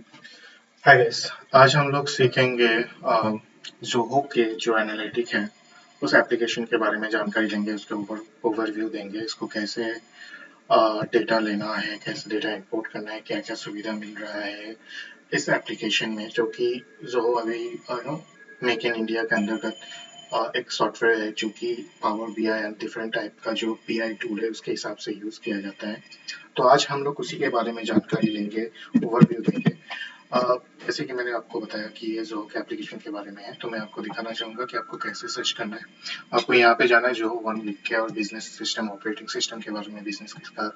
Hi guys. आज हम लोग सीखेंगे ज़ोहो के जो एनालिटिक है उस एप्लीकेशन के बारे में जानकारी लेंगे, उसके ऊपर ओवरव्यू देंगे, इसको कैसे डेटा लेना है, कैसे डेटा इंपोर्ट करना है, क्या क्या सुविधा मिल रहा है इस एप्लीकेशन में, जो कि ज़ोहो अभी मेक इन इंडिया के अंतर्गत एक सॉफ्टवेयर है जो कि power BI and different type का जो बीआई टूल है उसके हिसाब से यूज़ किया जाता है। तो आज हम लोग उसी के बारे में जानकारी लेंगे, ओवरव्यू देंगे। अ, जैसे कि मैंने आपको बताया कि ये ज़ोहो के एप्लीकेशन के बारे में है, तो मैं आपको दिखाना चाहूँगा कि आपको कैसे सर्च करना है। आपको यहाँ पे जाना है, ज़ोहो वन वीक के और बिजनेस सिस्टम, ऑपरेटिंग सिस्टम के बारे में, बिजनेस का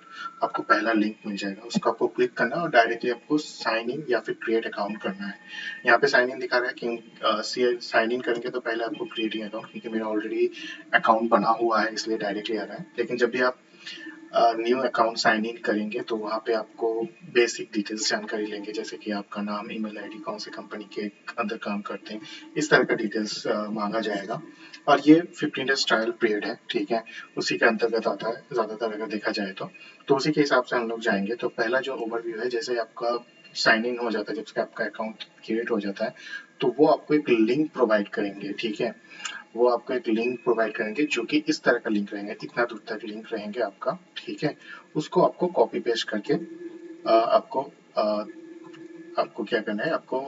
आपको पहला लिंक मिल जाएगा, उसको आपको क्लिक करना है और डायरेक्टली आपको साइन इन या फिर क्रिएट अकाउंट करना है। यहाँ पे साइन इन दिखा रहा है कि साइन इन करेंगे तो पहले आपको क्रिएटिंग अकाउंट, क्योंकि मेरा ऑलरेडी अकाउंट बना हुआ है इसलिए डायरेक्टली आ रहा है। लेकिन जब भी आप न्यू अकाउंट साइन इन करेंगे तो वहाँ पे आपको बेसिक डिटेल्स जानकारी लेंगे, जैसे कि आपका नाम, ईमेल आईडी, कौन से कंपनी के अंदर काम करते हैं, इस तरह का डिटेल्स मांगा जाएगा। और ये 15 डेज ट्रायल पीरियड है, ठीक है, उसी के अंतर्गत आता है ज़्यादातर अगर देखा जाए तो उसी के हिसाब से हम लोग जाएंगे। तो पहला जो ओवरव्यू है, जैसे आपका साइन इन हो जाता है, जब से आपका अकाउंट क्रिएट हो जाता है तो वो आपको एक लिंक प्रोवाइड करेंगे, ठीक है। वो आपको एक लिंक प्रोवाइड करेंगे जो कि इस तरह का लिंक रहेगा, इतना दूर तक लिंक रहेंगे आपका, ठीक है। उसको आपको कॉपी पेस्ट करके आपको आपको क्या करना है, आपको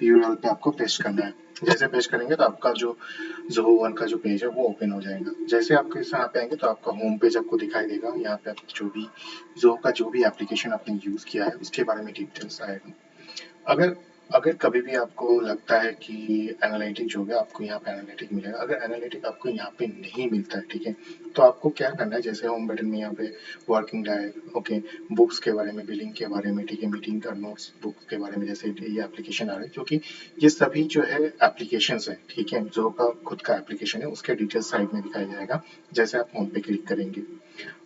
यूआरएल पे आपको पेस्ट करना है। जैसे पेस्ट करेंगे तो आपका जो ज़ोहो वन का जो पेज है वो ओपन हो जाएगा। जैसे आपके यहाँ पे आएंगे तो आपका होम पेज आपको दिखाई देगा। यहाँ पे आप जो भी ज़ोहो का जो भी एप्लीकेशन आपने यूज़ किया है उसके बारे में डिटेल्स आएगा। अगर अगर कभी भी आपको लगता है कि एनालिटिक जो है आपको यहाँ पे एनालिटिक मिलेगा, अगर एनालिटिक आपको यहाँ पे नहीं मिलता है, ठीक है, तो आपको क्या करना है, जैसे होम बटन में यहाँ पे वर्किंग डायरी, ओके, बुक्स के बारे में, बिलिंग के बारे में, ठीक है, मीटिंग का नोट्स बुक्स के बारे में, जैसे ये एप्लीकेशन आ रहा है, क्योंकि ये सभी जो है एप्लीकेशन है, ठीक है, जो का खुद का एप्लीकेशन है उसके डिटेल्स साइड में दिखाया जाएगा जैसे आप होम पे क्लिक करेंगे।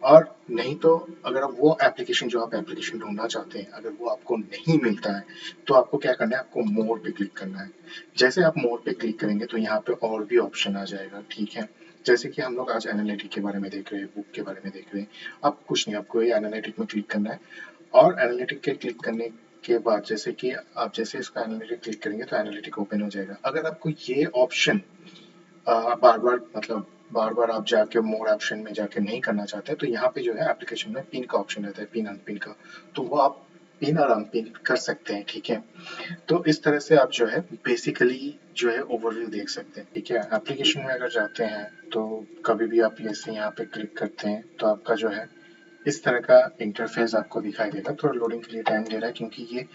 और नहीं तो अगर आप वो एप्लीकेशन, जो आप एप्लीकेशन ढूंढना चाहते हैं, अगर वो आपको नहीं मिलता है तो आपको क्या करना है, आपको मोर पे क्लिक करना है। जैसे आप मोर पे क्लिक करेंगे तो यहाँ पे और भी ऑप्शन आ जाएगा, ठीक है। जैसे कि हम लोग आज एनालिटिक के बारे में देख रहे हैं, बुक के बारे में देख रहे हैं। आप कुछ नहीं, आपको ये एनालिटिक में क्लिक करना है। और एनालिटिक के क्लिक करने के बाद जैसे कि आप जैसे इसका एनालिटिक क्लिक करेंगे तो एनालिटिक ओपन हो जाएगा। अगर आपको ये ऑप्शन बार बार मतलब बार बार आप जाके मोर ऑप्शन में जाके नहीं करना चाहते, तो यहाँ पे जो है एप्लीकेशन में पिन का ऑप्शन रहता है, पिन अनपिन का, तो वो आप पिन और अनपिन कर सकते हैं, ठीक है। तो इस तरह से आप जो है बेसिकली जो है ओवरव्यू देख सकते हैं, ठीक है। एप्लीकेशन में अगर जाते हैं तो कभी भी आप जैसे यहाँ पे क्लिक करते हैं तो आपका जो है इस तरह का इंटरफेस आपको दिखाई देगा। थोड़ा लोडिंग के लिए टाइम ले रहा है, क्योंकि ये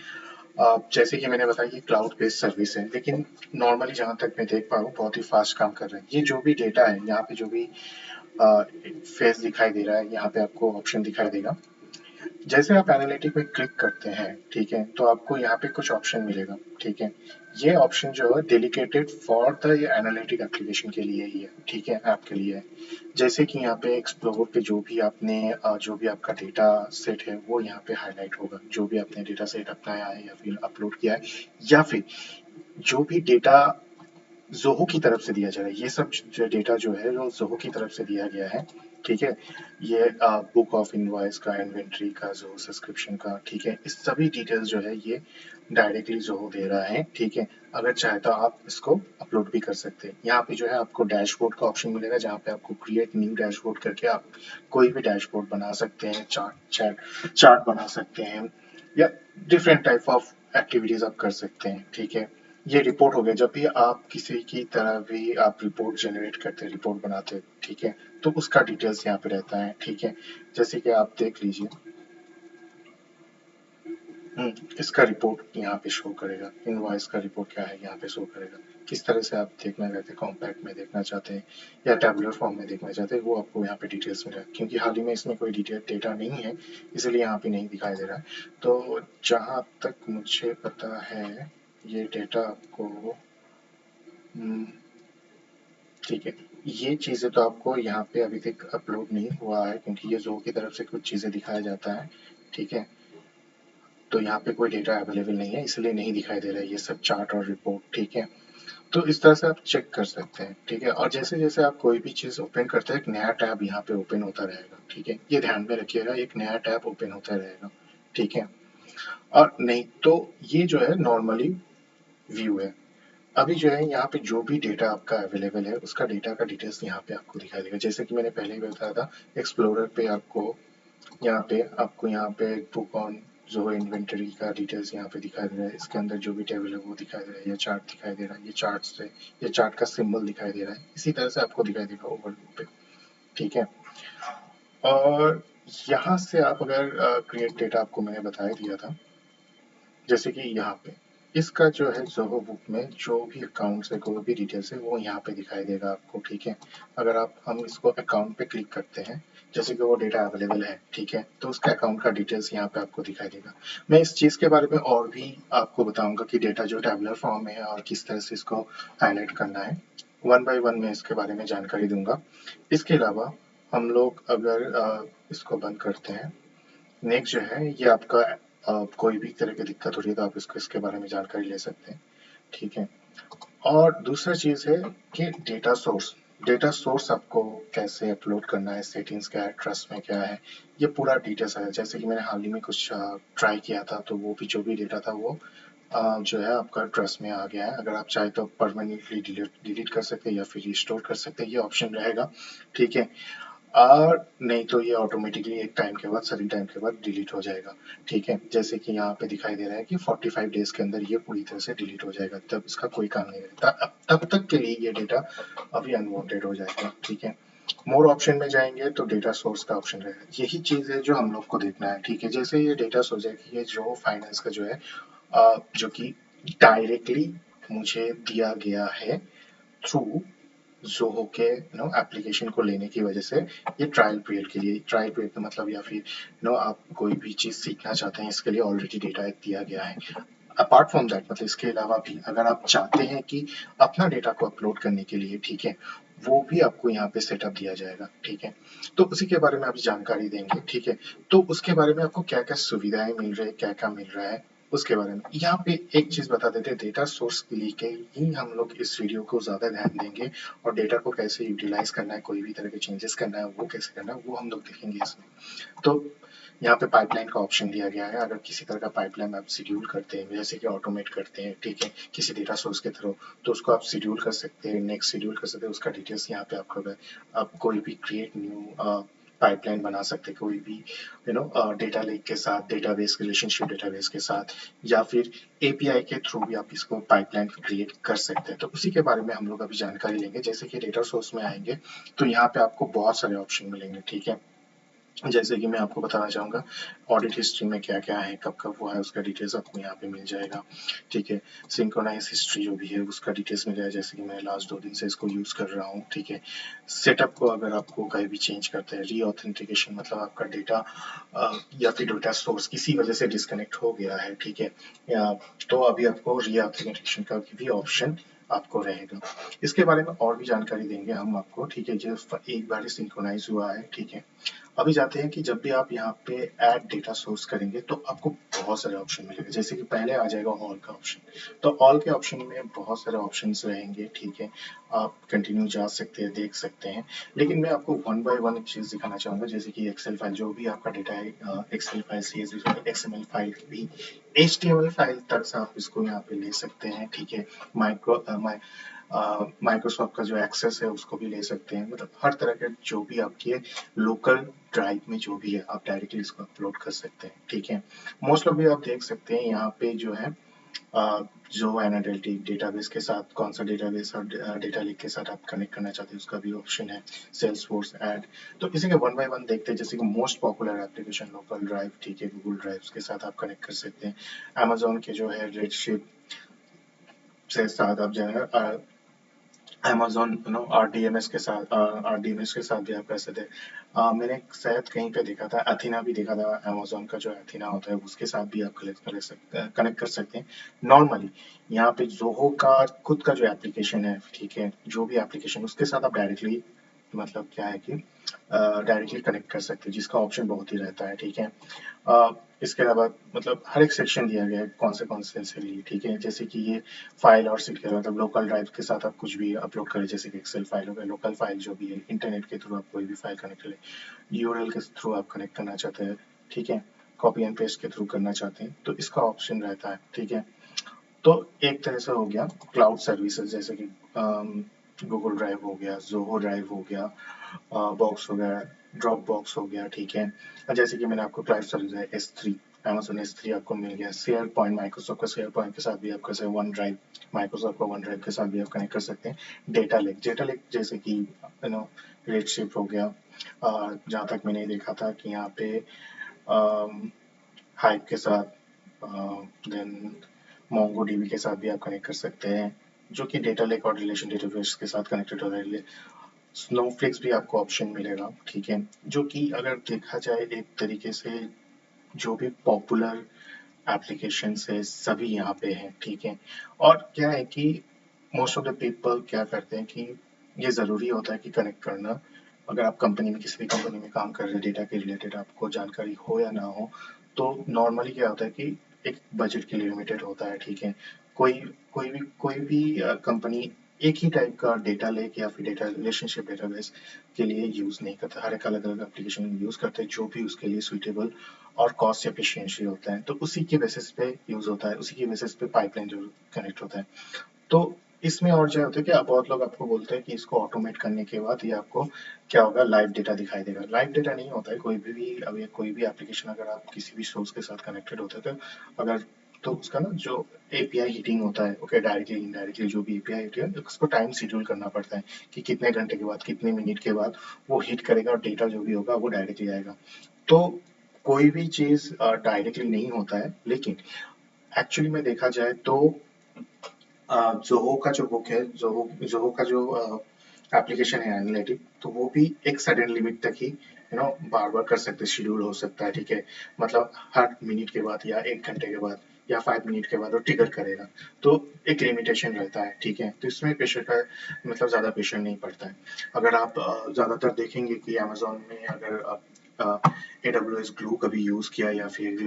जैसे कि मैंने बताया कि क्लाउड बेस्ड सर्विस है, लेकिन नॉर्मली जहाँ तक मैं देख पा रहा हूँ बहुत ही फास्ट काम कर रहा है। ये जो भी डेटा है यहाँ पे, जो भी फेस दिखाई दे रहा है, यहाँ पे आपको ऑप्शन दिखाई देगा। जैसे आप एनालिटिक में क्लिक करते हैं, ठीक है, तो आपको यहाँ पे कुछ ऑप्शन मिलेगा, ठीक है। ये ऑप्शन जो है dedicated for the analytic application के लिए ही है, ठीक है, ऐप के लिए है। जैसे कि यहाँ पे एक्सप्लोर पे जो भी आपने जो भी आपका डेटा सेट है वो यहाँ पे हाईलाइट होगा, जो भी आपने डेटा सेट अपनाया है या फिर अपलोड किया है, या फिर जो भी डेटा ज़ोहो की तरफ से दिया जा रहा है, ये सब जो डेटा जो है वो ज़ोहो की तरफ से दिया गया है, ठीक है। ये बुक ऑफ इनवॉइस का, इन्वेंट्री का, ज़ोहो सब्सक्रिप्शन का, ठीक है, इस सभी डिटेल्स जो है ये डायरेक्टली ज़ोहो दे रहा है, ठीक है। अगर चाहे तो आप इसको अपलोड भी कर सकते हैं। यहाँ पे जो है आपको डैशबोर्ड का ऑप्शन मिलेगा, जहाँ पे आपको क्रिएट न्यू डैशबोर्ड करके आप कोई भी डैशबोर्ड बना सकते हैं, चार्ट बना सकते हैं, या डिफरेंट टाइप ऑफ एक्टिविटीज आप कर सकते हैं, ठीक है। ये रिपोर्ट हो गया, जब भी आप किसी की तरह भी आप रिपोर्ट जनरेट करते हैं, रिपोर्ट बनाते हैं, ठीक है, तो उसका डिटेल्स यहाँ पे रहता है, ठीक है। जैसे कि आप देख लीजिए, इसका रिपोर्ट यहाँ पे शो करेगा, इनवॉइस का रिपोर्ट क्या है यहाँ पे शो करेगा। किस तरह से आप देखना चाहते हैं, कॉम्पैक्ट में देखना चाहते हैं या टैबुलर फॉर्म में देखना चाहते हैं, वो आपको यहाँ पे डिटेल्स मिलेगा। क्योंकि हाल ही में इसमें कोई डिटेल डेटा नहीं है, इसलिए यहाँ पे नहीं दिखाई दे रहा है। तो जहाँ तक मुझे पता है ये डेटा आपको, हम्म, ठीक है, ये चीज़ें तो आपको यहाँ पे अभी तक अपलोड नहीं हुआ है, क्योंकि ये ज़ोहो की तरफ से कुछ चीज़ें दिखाया जाता है, ठीक है। तो यहाँ पे कोई डेटा अवेलेबल नहीं है, इसलिए नहीं दिखाई दे रहा है ये सब चार्ट और रिपोर्ट, ठीक है। तो इस तरह से आप चेक कर सकते हैं, ठीक है। और जैसे जैसे आप कोई भी चीज़ ओपन करते हैं, एक नया टैब यहाँ पे ओपन होता रहेगा, ठीक है, ये ध्यान में रखिएगा, एक नया टैब ओपन होता रहेगा, ठीक है। और नहीं तो ये जो है नॉर्मली व्यू है। अभी जो है यहाँ पे जो भी डेटा आपका अवेलेबल है उसका डेटा का डिटेल्स यहाँ पे आपको दिखाई देगा। जैसे कि मैंने पहले ही बताया था, एक्सप्लोरर पे आपको यहाँ पे बुक ऑन जो इन्वेंटरी का डिटेल्स यहाँ पे दिखाई दे रहा है। इसके अंदर जो भी टेबल है वो दिखाई दे रहा है, या चार्ट दिखाई दे रहा है, ये चार्ट से ये चार्ट का सिंबल दिखाई दे रहा है। इसी तरह से आपको दिखाई देगा ओवरव्यू पे, ठीक है। और यहाँ से आप अगर क्रिएट डेटा आपको मैंने बताया दिया था, जैसे कि यहाँ पे इसका जो है ज़ोहो बुक में जो भी अकाउंट्स है, कोई भी डिटेल्स है वो यहाँ पे दिखाई देगा आपको, ठीक है। अगर हम इसको अकाउंट पे क्लिक करते हैं, जैसे कि वो डेटा अवेलेबल है, ठीक है, तो उसका अकाउंट का डिटेल्स यहाँ पे आपको दिखाई देगा। मैं इस चीज़ के बारे में और भी आपको बताऊंगा कि डेटा जो टेबुलर फॉर्म में है और किस तरह से इसको हाईलाइट करना है, वन बाय वन मैं इसके बारे में जानकारी दूंगा। इसके अलावा हम लोग अगर इसको बंद करते हैं, नेक्स्ट जो है ये आपका कोई भी तरह की दिक्कत हो रही है तो आप इसको इसके बारे में जानकारी ले सकते हैं, ठीक है। और दूसरा चीज़ है कि डेटा सोर्स आपको कैसे अपलोड करना है, सेटिंग्स क्या है, ट्रस्ट में क्या है, ये पूरा डिटेल्स है। जैसे कि मैंने हाल ही में कुछ ट्राई किया था, तो वो भी जो भी डेटा था वो जो है आपका ट्रस्ट में आ गया है। अगर आप चाहे तो परमानेंटली डिलीट कर सकते हैं या फिर रिस्टोर कर सकते हैं, ये ऑप्शन रहेगा, ठीक है। और नहीं तो ये ऑटोमेटिकली एक टाइम के बाद, सर्टेन टाइम के बाद डिलीट हो जाएगा, ठीक है। जैसे कि यहाँ पे दिखाई दे रहा है कि 45 डेज के अंदर ये पूरी तरह से डिलीट हो जाएगा, तब इसका कोई काम नहीं रहता। अब तब तक के लिए ये डेटा अभी अनवांटेड हो जाएगा, ठीक है। मोर ऑप्शन में जाएंगे तो डेटा सोर्स का ऑप्शन रहेगा। यही चीज है जो हम लोग को देखना है, ठीक है। जैसे ये डेटा सोर्स है कि ये जो फाइनेंस का जो है जो कि डायरेक्टली मुझे दिया गया है थ्रू ज़ोहो के एप्लीकेशन को लेने की वजह से, ये ट्रायल पीरियड के लिए, ट्रायल पीरियड का मतलब, या फिर आप कोई भी चीज़ सीखना चाहते हैं इसके लिए ऑलरेडी डेटा दिया गया है। अपार्ट फ्रॉम दैट, मतलब इसके अलावा भी अगर आप चाहते हैं कि अपना डेटा को अपलोड करने के लिए, ठीक है, वो भी आपको यहाँ पे सेटअप दिया जाएगा, ठीक है। तो उसी के बारे में आप जानकारी देंगे, ठीक है। तो उसके बारे में आपको क्या क्या सुविधाएं मिल रही है, क्या क्या मिल रहा है, उसके बारे में यहाँ पे एक चीज बता देते हैं। डेटा सोर्स के लिए ही हम लोग इस वीडियो को ज्यादा ध्यान देंगे, और डेटा को कैसे यूटिलाइज करना है, कोई भी तरह के चेंजेस करना है वो कैसे करना है, वो हम लोग देखेंगे इसमें। तो यहाँ पे पाइपलाइन का ऑप्शन दिया गया है। अगर किसी तरह का पाइपलाइन आप शेड्यूल करते हैं, जैसे कि ऑटोमेट करते हैं, ठीक है, किसी डेटा सोर्स के थ्रू, तो उसको आप शेड्यूल कर सकते हैं, नेक्स्ट शेड्यूल कर सकते हैं, उसका डिटेल्स यहाँ पे आपको, आप कोई भी क्रिएट न्यू पाइपलाइन बना सकते हैं, कोई भी डेटा लेक के साथ, डेटाबेस रिलेशनशिप डेटाबेस के साथ, या फिर एपीआई के थ्रू भी आप इसको पाइपलाइन क्रिएट कर सकते हैं। तो उसी के बारे में हम लोग अभी जानकारी लेंगे। जैसे कि डेटा सोर्स में आएंगे तो यहाँ पे आपको बहुत सारे ऑप्शन मिलेंगे, ठीक है। जैसे कि मैं आपको बताना चाहूँगा ऑडिट हिस्ट्री में क्या क्या है, कब कब हुआ है, उसका डिटेल्स आपको यहाँ पे मिल जाएगा, ठीक है। सिंक्रोनाइज हिस्ट्री जो भी है उसका डिटेल्स मिल जाएगा, जैसे कि मैं लास्ट 2 दिन से इसको यूज़ कर रहा हूँ, ठीक है। सेटअप को अगर आपको कहीं भी चेंज करते हैं, री ऑथेंटिकेशन मतलब आपका डेटा या फिर डेटा सोर्स किसी वजह से डिस्कनेक्ट हो गया है, ठीक है, तो अभी आपको री ऑथेंटिकेशन का भी ऑप्शन आपको रहेगा। इसके बारे में और भी जानकारी देंगे हम आपको, ठीक है। जो एक बार सिंक्रोनाइज हुआ है, ठीक है। अभी जाते हैं कि जब भी आप यहाँ पे ऐड डेटा सोर्स करेंगे तो आपको बहुत सारे ऑप्शन मिलेंगे। जैसे कि पहले आ जाएगा ऑल का ऑप्शन, तो ऑल के ऑप्शन में बहुत सारे ऑप्शंस रहेंगे, ठीक है। आप कंटिन्यू जा सकते हैं, देख सकते हैं, लेकिन मैं आपको वन बाय वन एक चीज दिखाना चाहूंगा। जैसे कि एक्सेल फाइल, जो भी आपका डेटा है, Excel file, CSV file, XML file, भी एचटीएमएल फाइल तक से आप इसको यहाँ पे ले सकते हैं, ठीक है। माइक्रोसॉफ्ट का जो एक्सेस है उसको भी ले सकते हैं। मतलब हर तरह के जो भी आपके लोकल ड्राइव में जो भी है आप डायरेक्टली इसको अपलोड कर सकते हैं, ठीक है। मोस्ट ऑफ भी आप देख सकते हैं यहाँ पे जो है जो एनालिटिक डेटाबेस के साथ, कौन सा डेटाबेस और डेटा लेक के साथ आप कनेक्ट करना चाहते हैं उसका भी ऑप्शन है, सेल्स फोर्स ऐड। तो इसी के वन बाय वन देखते हैं। जैसे कि most popular application local drive, ठीक है, गूगल ड्राइव के साथ आप कनेक्ट कर सकते हैं। अमेजोन के जो है रेडशिप से साथ आप जो है अमेजोन आरडीएमएस के साथ, आरडीएमएस के साथ भी आप कर सकते हैं। मैंने शायद कहीं पे देखा था, अथीना भी देखा था, अमेजोन का जो अथीना होता है उसके साथ भी आप कनेक्ट कर सकते हैं नॉर्मली। यहाँ पे जोहो का खुद का जो एप्लीकेशन है, ठीक है, जो भी एप्लीकेशन उसके साथ आप डायरेक्टली, मतलब क्या है कि डायरेक्टली कनेक्ट कर सकते हैं, जिसका ऑप्शन बहुत ही रहता है, ठीक है। इसके अलावा मतलब हर एक सेक्शन दिया गया है कौन से लिए, ठीक है। जैसे कि ये फाइल और सीट के मतलब लोकल ड्राइव के साथ आप कुछ भी अपलोड करें, जैसे कि एक्सेल फाइल हो गया, लोकल फाइल जो भी है, इंटरनेट के थ्रू आप कोई भी फाइल कनेक्ट करें, यूआरएल के थ्रू आप कनेक्ट करना चाहते हैं, ठीक है। कॉपी एंड पेस्ट के थ्रू करना चाहते हैं तो इसका ऑप्शन रहता है, ठीक है। तो एक तरह से हो गया क्लाउड सर्विसेज, जैसे कि गूगल ड्राइव हो गया, जोहो ड्राइव हो गया, बॉक्स हो गया, ड्रॉप बॉक्स हो गया, ठीक है। और जैसे कि मैंने आपको क्लाउड सर्विस है S3, Amazon S3 आपको मिल गया। शेयर पॉइंट, माइक्रोसॉफ्ट का शेयर पॉइंट के साथ भी आप कर सकते हैं। वन ड्राइव, माइक्रोसॉफ्ट का वन ड्राइव के साथ भी आप कनेक्ट कर सकते हैं। डेटा लेक जैसे कि रेडशिफ्ट हो गया, जहाँ तक मैंने देखा था कि यहाँ पे हाइप के साथ, देन मोंगो डीबी के साथ भी आप कनेक्ट कर सकते हैं, जो कि डेटा लेक और रिलेशन डेटाबेस के साथ कनेक्टेड हो रहा है। स्नोफ्लिक्स भी आपको ऑप्शन मिलेगा, ठीक है, जो कि अगर देखा जाए एक तरीके से जो भी पॉपुलर एप्लीकेशन है सभी यहाँ पे हैं, ठीक है। और क्या है कि मोस्ट ऑफ द पीपल क्या करते हैं कि ये ज़रूरी होता है कि कनेक्ट करना, अगर आप कंपनी में किसी भी कंपनी में काम कर रहे हैं, डेटा के रिलेटेड आपको जानकारी हो या ना हो, तो नॉर्मली क्या होता है कि एक बजट के लिए लिमिटेड होता है, ठीक है। कोई कोई भी कंपनी एक ही टाइप का डेटा लेक या फिर डेटा रिलेशनशिप डेटाबेस के लिए यूज़ नहीं करता। हर एक अलग अलग एप्लीकेशन यूज़ करते हैं जो भी उसके लिए सुइटेबल और कॉस्ट एफिशिएंसी होता है, तो उसी के बेसिस पे यूज़ होता है, उसी के बेसिस पे पाइपलाइन जो कनेक्ट होता है। तो इसमें और क्या होता है कि बहुत लोग आपको बोलते हैं कि इसको ऑटोमेट करने के बाद ये आपको क्या होगा, लाइव डेटा दिखाई देगा। लाइव डेटा नहीं होता है, कोई भी एप्लीकेशन अगर आप किसी भी सोर्स के साथ कनेक्टेड होते हैं तो अगर तो उसका ना जो एपीआई हिटिंग होता है, ओके, डायरेक्टली इनडायरेक्टली जो भी एपीआई हिट है उसको टाइम शेड्यूल करना पड़ता है कि कितने घंटे के बाद, कितने मिनट के बाद वो हिट करेगा और डेटा जो भी होगा वो डायरेक्टली आएगा। तो कोई भी चीज डायरेक्टली नहीं होता है, लेकिन एक्चुअली में देखा जाए तो जोहो का जो बुक है, जोहो का जो एप्लीकेशन है एनालिटिक, तो वो भी एक सडन लिमिट तक ही बार बार कर सकते, शेड्यूल हो सकता है, ठीक है। मतलब हर मिनट के बाद या एक घंटे के बाद या 5 मिनट के बाद वो ट्रिगर करेगा, तो एक लिमिटेशन रहता है, ठीक है। तो इसमें प्रेशर का मतलब ज्यादा प्रेशर नहीं पड़ता है। अगर आप ज्यादातर देखेंगे कि अमेजोन में अगर आप AWS ग्लू कभी यूज किया या फिर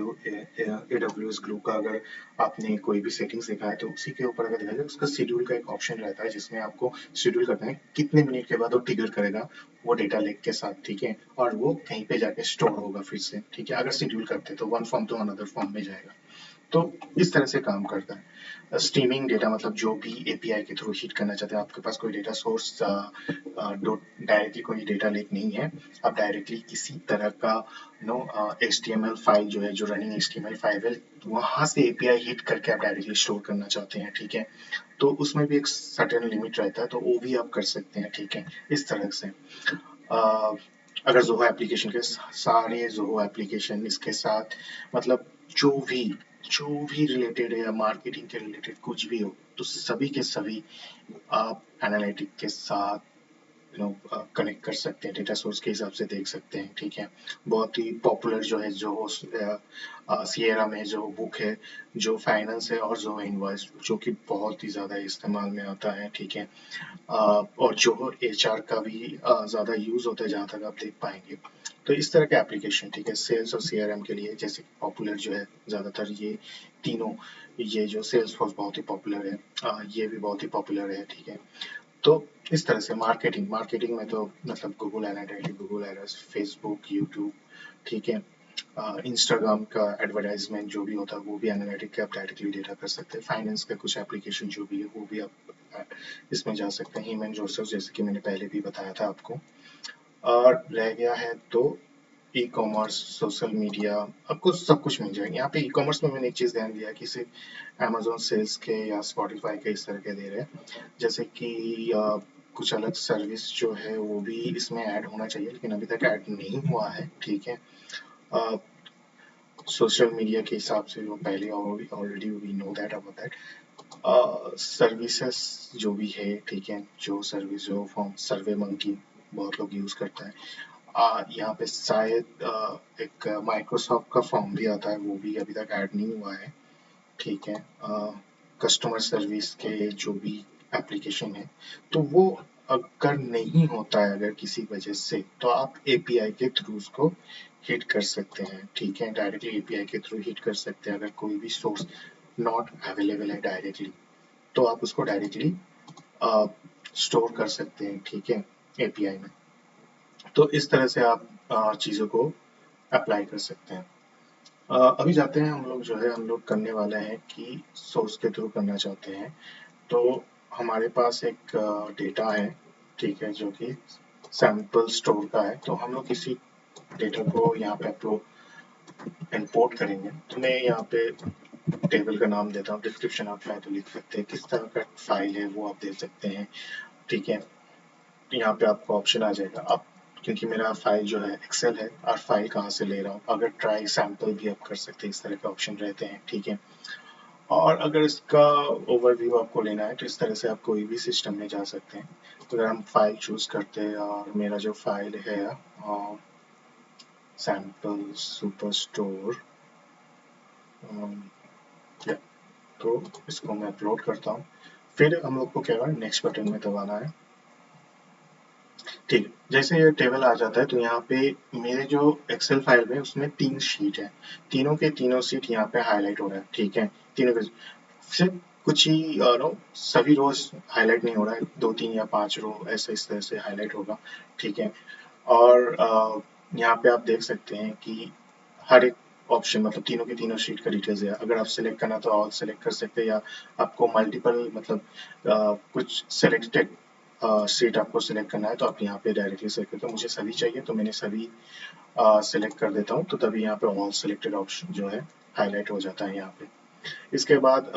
AWS ग्लू का अगर आपने कोई भी सेटिंग्स देखा है तो उसी के ऊपर अगर देखा जाए उसका शेड्यूल का एक ऑप्शन रहता है जिसमें आपको शेड्यूल करना है कितने मिनट के बाद वो ट्रिगर करेगा वो डेटा लेक के साथ, ठीक है। और वो कहीं पे जाके स्टोर होगा फिर से, ठीक है। अगर शेड्यूल करते हैं तो one form to another form में जाएगा। तो इस तरह से काम करता है स्ट्रीमिंग डेटा, मतलब जो भी एपीआई के थ्रू हीट करना चाहते हैं, आपके पास कोई डेटा सोर्स डायरेक्टली कोई डेटा लेक नहीं है, आप डायरेक्टली किसी तरह का HTML फाइल जो है, जो रनिंग HTML फाइल है, वहां से एपीआई हिट करके आप डायरेक्टली स्टोर करना चाहते हैं, ठीक है। तो उसमें भी एक सर्टेन लिमिट रहता है, तो वो भी आप कर सकते हैं, ठीक है, इस तरह से। अ, अगर जोहो एप्लीकेशन के सारे जोहो एप्लीकेशन इसके साथ, मतलब जो भी जो भी रिलेटेड है या मार्केटिंग के रिलेटेड कुछ भी हो, तो सभी के सभी आप एनालिटिक के साथ कनेक्ट कर सकते हैं, डेटा सोर्स के हिसाब से देख सकते हैं, ठीक है। बहुत ही पॉपुलर जो है जो सिएरा में जो बुक है, जो फाइनेंस है, और जो इनवॉइस, जो कि बहुत ही ज़्यादा इस्तेमाल में आता है, ठीक है। और जो HR का भी ज़्यादा यूज़ होता है जहाँ तक आप देख पाएंगे। तो इस तरह के एप्लीकेशन, ठीक है, सेल्स और CRM के लिए जैसे पॉपुलर जो है ज़्यादातर ये तीनों, ये जो सेल्स फोर्स बहुत ही पॉपुलर है, ये भी बहुत ही पॉपुलर है, ठीक है। तो इस तरह से मार्केटिंग में तो मतलब Google Analytics, Google Ads, Facebook, YouTube, ठीक है। इंस्टाग्राम का एडवर्टाइजमेंट जो भी होता है वो भी एनालिटिक के आप डायरेक्टली डेटा कर सकते हैं। फाइनेंस का कुछ एप्लीकेशन जो भी है वो भी आप इसमें जा सकते हैं। ह्यूमन रिसोर्स जैसे कि मैंने पहले भी बताया था आपको। और रह गया है तो ई कॉमर्स, सोशल मीडिया, आपको सब कुछ मिल जाएगा यहाँ पे। ई कॉमर्स में मैंने एक चीज़ ध्यान दिया कि सिर्फ अमेजोन सेल्स के या स्पॉटिफाई के इस तरह के दे रहे हैं, जैसे कि कुछ अलग सर्विस जो है वो भी इसमें ऐड होना चाहिए, लेकिन अभी तक ऐड नहीं हुआ है, ठीक है। सोशल मीडिया के हिसाब से वो पहले already we know that about that. Services जो भी है, ठीक है, जो सर्विस जो फॉर्म सर्वे मंकी बहुत लोग यूज करता है, यहाँ पे शायद एक माइक्रोसॉफ्ट का फॉर्म भी आता है, वो भी अभी तक ऐड नहीं हुआ है, ठीक है। कस्टमर सर्विस के जो भी एप्लीकेशन है, तो वो अगर नहीं होता है अगर किसी वजह से, तो आप एपीआई के थ्रू उसको हिट कर सकते हैं, ठीक है। डायरेक्टली एपीआई के थ्रू हिट कर सकते हैं। अगर कोई भी सोर्स नॉट अवेलेबल है डायरेक्टली, तो आप उसको डायरेक्टली स्टोर कर सकते हैं, ठीक है, एपीआई में। तो इस तरह से आप चीज़ों को अप्लाई कर सकते हैं। अभी जाते हैं हम लोग, जो है हम लोग करने वाले हैं कि सोर्स के थ्रू करना चाहते हैं। तो हमारे पास एक डेटा है, ठीक है, जो कि सैंपल स्टोर का है। तो हम लोग किसी डेटा को यहाँ पे अपलोड इंपोर्ट करेंगे। तो मैं यहाँ पे टेबल का नाम देता हूँ, डिस्क्रिप्शन आप चाहे तो लिख सकते हैं, किस तरह का फाइल है वो आप दे सकते हैं, ठीक है। यहाँ पे आपको ऑप्शन आ जाएगा। आप, क्योंकि मेरा फाइल जो है एक्सेल है, और फाइल कहाँ से ले रहा हूँ, अगर ट्राई सैंपल भी आप कर सकते हैं, इस तरह के ऑप्शन रहते हैं, ठीक है। और अगर इसका ओवरव्यू आपको लेना है तो इस तरह से आप कोई भी सिस्टम में जा सकते हैं। तो अगर हम फाइल चूज करते हैं, और मेरा जो फाइल है सैंपल सुपर स्टोर, या तो इसको मैं अपलोड करता हूँ। फिर हम लोग को क्या करना है, नेक्स्ट बटन में दबाना है, ठीक है। जैसे ये टेबल आ जाता है तो यहाँ पे मेरे जो एक्सेल फाइल में उसमें 3 शीट है, तीनों के तीनों शीट यहाँ पे हाईलाइट हो रहा है, ठीक है। तीनों के सिर्फ कुछ ही नो सभी रोज हाईलाइट नहीं हो रहा है, 2 3 या 5 रो ऐसे इस तरह से हाईलाइट होगा, ठीक है। और यहाँ पे आप देख सकते हैं कि हर एक ऑप्शन, मतलब तीनों की तीनों शीट का डिटेल्स है। अगर आप सेलेक्ट करना तो ऑल सेलेक्ट कर सकते हैं, या आपको मल्टीपल, मतलब कुछ सेलेक्टेड शीट आपको सेलेक्ट करना है तो आप यहाँ पे डायरेक्टली सेलेक्ट करते हो। मुझे सभी चाहिए तो मैंने सभी सेलेक्ट कर देता हूँ, तो तभी यहाँ पे ऑल सेलेक्टेड ऑप्शन जो है हाईलाइट हो जाता है यहाँ पे। इसके बाद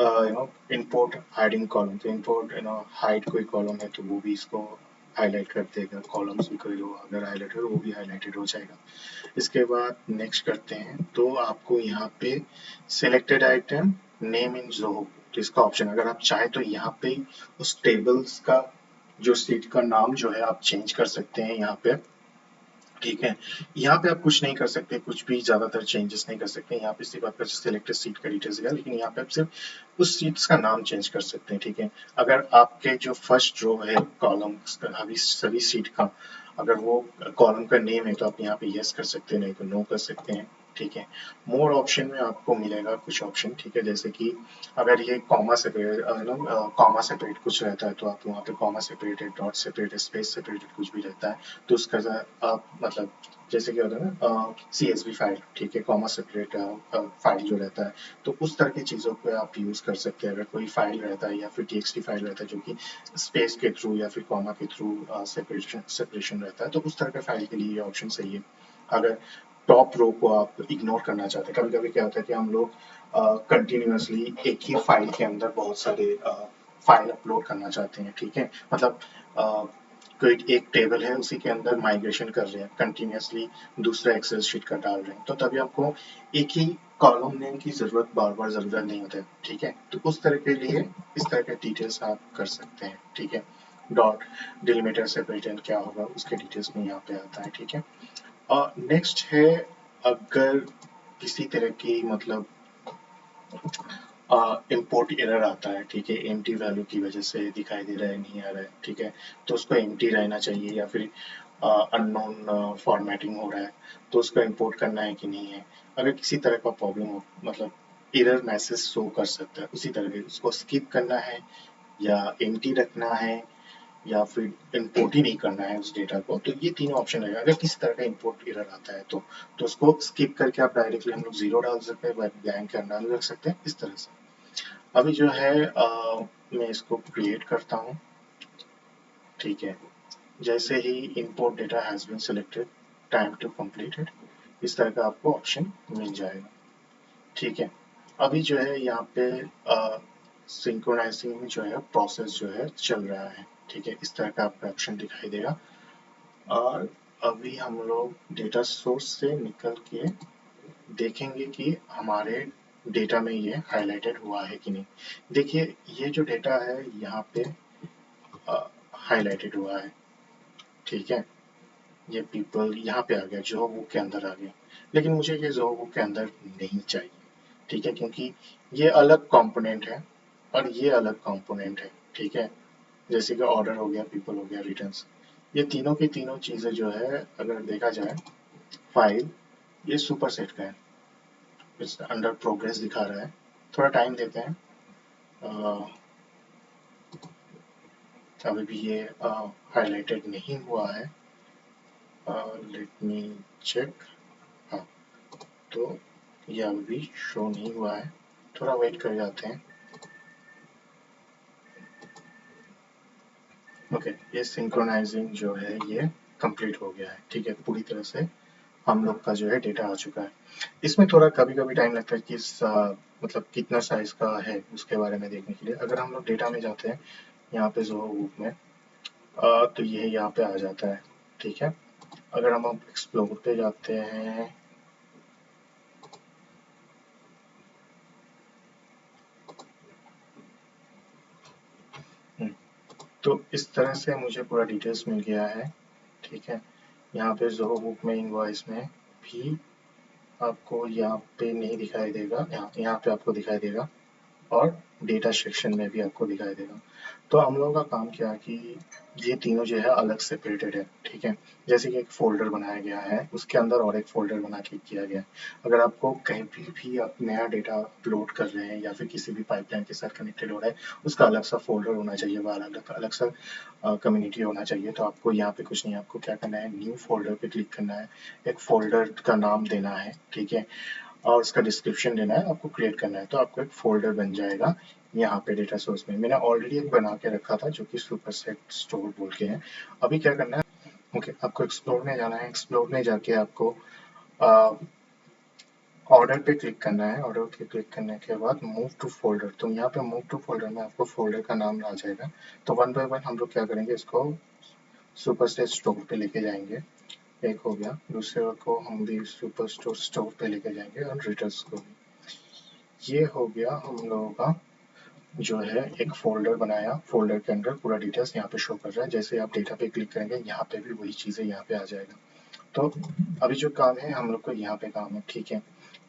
इंपोर्ट हाइडिंग कॉलम, तो इंपोर्ट हाइड कोई कॉलम है तो वो भी इसको हाईलाइट कर देगा, कॉलम्स भी कोई अगर हाईलाइट हो वो भी हाईलाइटेड हो जाएगा। इसके बाद नेक्स्ट करते हैं, तो आपको यहाँ पे selected item name in Zoho, तो इसका ऑप्शन अगर आप चाहे तो यहाँ पे उस टेबल्स का जो सीट का नाम जो है आप चेंज कर सकते हैं यहाँ पे, ठीक है। यहाँ पे आप कुछ नहीं कर सकते, कुछ भी ज्यादातर चेंजेस नहीं कर सकते। यहाँ पे सिर्फ आपका सिलेक्टेड सीट का डिटेल्स है, लेकिन यहाँ पे आप सिर्फ उस सीट्स का नाम चेंज कर सकते हैं, ठीक है। अगर आपके जो फर्स्ट रो है कॉलम अभी सभी सीट का, अगर वो कॉलम का नेम है तो आप यहाँ पे यस कर सकते हैं, नहीं तो नो कर सकते हैं, ठीक है। मोर ऑप्शन में आपको मिलेगा कुछ ऑप्शन, ठीक है, जैसे कि अगर ये कॉमा सेपरेट कॉमा सेपरेट कुछ रहता है तो आप वहाँ पे comma separated, dot separated, space separated कुछ भी रहता है तो उसका आप मतलब, जैसे कि होता है ना CSV फाइल, ठीक है, कॉमा सेपरेट फाइल जो रहता है, तो उस तरह की चीज़ों पे आप यूज़ कर सकते हैं। अगर कोई फाइल रहता है या फिर TXT फाइल रहता है जो कि स्पेस के थ्रू या फिर कॉमा के थ्रू सेपरेशन रहता है, तो उस तरह के फाइल के लिए ये ऑप्शन सही है। अगर टॉप रो को आप इग्नोर करना चाहते हैं, कभी कभी क्या होता है कि हम लोग कंटिन्यूसली एक ही फाइल के अंदर बहुत सारे फाइल अपलोड करना चाहते हैं, ठीक है। मतलब कोई एक टेबल है उसी के अंदर माइग्रेशन कर रहे हैं कंटिन्यूसली, दूसरा एक्सेल शीट का डाल रहे हैं, तो तभी आपको एक ही कॉलम नेम की बार बार जरूरत नहीं होता है, ठीक है। तो उस तरह के लिए इस तरह के डिटेल्स आप कर सकते हैं, ठीक है। डॉट डिलीमीटर सेपरेटर क्या होगा उसके डिटेल्स में यहाँ पे आता है, ठीक है। और नेक्स्ट है, अगर किसी तरह की मतलब इम्पोर्ट एरर आता है, ठीक है, एम्प्टी वैल्यू की वजह से दिखाई दे रहा है, नहीं आ रहा है, ठीक है, तो उसको एम्प्टी रहना चाहिए, या फिर अननोन फॉर्मेटिंग हो रहा है तो उसको इम्पोर्ट करना है कि नहीं है। अगर किसी तरह का प्रॉब्लम हो, मतलब एरर मैसेज शो कर सकता है, उसी तरह के उसको स्किप करना है, या एम्प्टी रखना है, या फिर इम्पोर्ट ही नहीं करना है उस डेटा को, तो ये तीनों ऑप्शन है। अगर किसी तरह का इम्पोर्ट एरर आता है तो उसको स्किप करके आप डायरेक्टली हम लोग जीरो डाल सकते हैं, ब्लैंक या नल रख सकते हैं, इस तरह से। अभी जो है मैं इसको क्रिएट करता हूँ, ठीक है। जैसे ही import data has been selected, time to completed, इस तरह का आपको ऑप्शन मिल जाएगा, ठीक है। अभी जो है यहाँ पे सिंक्रोनाइजिंग जो है प्रोसेस जो है चल रहा है, ठीक है, इस तरह का आपका ऑप्शन दिखाई देगा। और अभी हम लोग डेटा सोर्स से निकल के देखेंगे कि हमारे डेटा में ये हाईलाइटेड हुआ है कि नहीं। देखिए ये जो डेटा है यहाँ पे हाईलाइटेड हुआ है, ठीक है। ये पीपल यहाँ पे आ गया, जो बुक के अंदर आ गया, लेकिन मुझे ये जो बुक के अंदर नहीं चाहिए, ठीक है, क्योंकि ये अलग कंपोनेंट है और ये अलग कंपोनेंट है, ठीक है। जैसे कि ऑर्डर हो गया, पीपल हो गया, रिटर्न्स, ये तीनों की तीनों चीजें जो है अगर देखा जाए फाइल, ये सुपर सेट का है, इस अंडर प्रोग्रेस दिखा रहा है। थोड़ा टाइम देते हैं, अभी भी ये हाईलाइटेड नहीं हुआ है, लेट मी चेक। हाँ, तो ये अभी शो नहीं हुआ है, थोड़ा वेट कर जाते हैं। ओके, ये सिंक्रोनाइजिंग जो है ये कंप्लीट हो गया है, ठीक है, पूरी तरह से हम लोग का जो है डेटा आ चुका है। इसमें थोड़ा कभी कभी टाइम लगता है कि मतलब कितना साइज का है उसके बारे में देखने के लिए। अगर हम लोग डेटा में जाते हैं यहाँ पे जोहो बुक में, तो ये यहाँ पे आ जाता है, ठीक है। अगर हम अब एक्सप्लोर पे जाते हैं, तो इस तरह से मुझे पूरा डिटेल्स मिल गया है, ठीक है। यहाँ पे जोहो बुक में इनवॉइस में भी आपको यहाँ पे नहीं दिखाई देगा, यहाँ पे आपको दिखाई देगा, और डेटा सेक्शन में भी आपको दिखाई देगा। तो हम लोगों का काम क्या है कि ये तीनों जो है अलग सेपरेटेड है, ठीक है। जैसे कि एक फोल्डर बनाया गया है, उसके अंदर और एक फोल्डर बना के किया गया है। अगर आपको कहीं भी आप नया डेटा अपलोड कर रहे हैं या फिर किसी भी पाइपलाइन के साथ कनेक्टेड हो रहा है, उसका अलग सा फोल्डर होना चाहिए, वो अलग अलग सा कम्युनिटी होना चाहिए। तो आपको यहाँ पे कुछ नहीं, आपको क्या करना है, न्यू फोल्डर पे क्लिक करना है, एक फोल्डर का नाम देना है, ठीक है, और उसका डिस्क्रिप्शन देना है, आपको क्रिएट करना है, तो आपको एक फोल्डर बन जाएगा यहाँ पे डेटा सोर्स में। मैंने ऑलरेडी एक बना के रखा था जो कि सुपरसेट स्टोर बोल के है। अभी क्या करना है, ओके, आपको एक्सप्लोर में जाना है, एक्सप्लोर में जाके आपको ऑर्डर पे क्लिक करना है, ऑर्डर पे क्लिक करने के बाद मूव टू फोल्डर, तो यहाँ पे मूव टू फोल्डर में आपको फोल्डर का नाम आ जाएगा। तो वन बाय वन हम लोग क्या करेंगे, इसको सुपरसेट स्टोर पे लेके जाएंगे। एक हो गया, दूसरे को हम भी सुपर स्टोर पे लेके जाएंगे, और रिटर्स को भी। ये हो गया हम लोगों का जो है एक फोल्डर बनाया, फोल्डर के अंदर पूरा डिटेल्स यहाँ पे शो कर रहा है। जैसे आप डेटा पे क्लिक करेंगे, यहाँ पे भी वही चीजें यहाँ पे आ जाएगा। तो अभी जो काम है हम लोग को यहाँ पे काम है, ठीक है।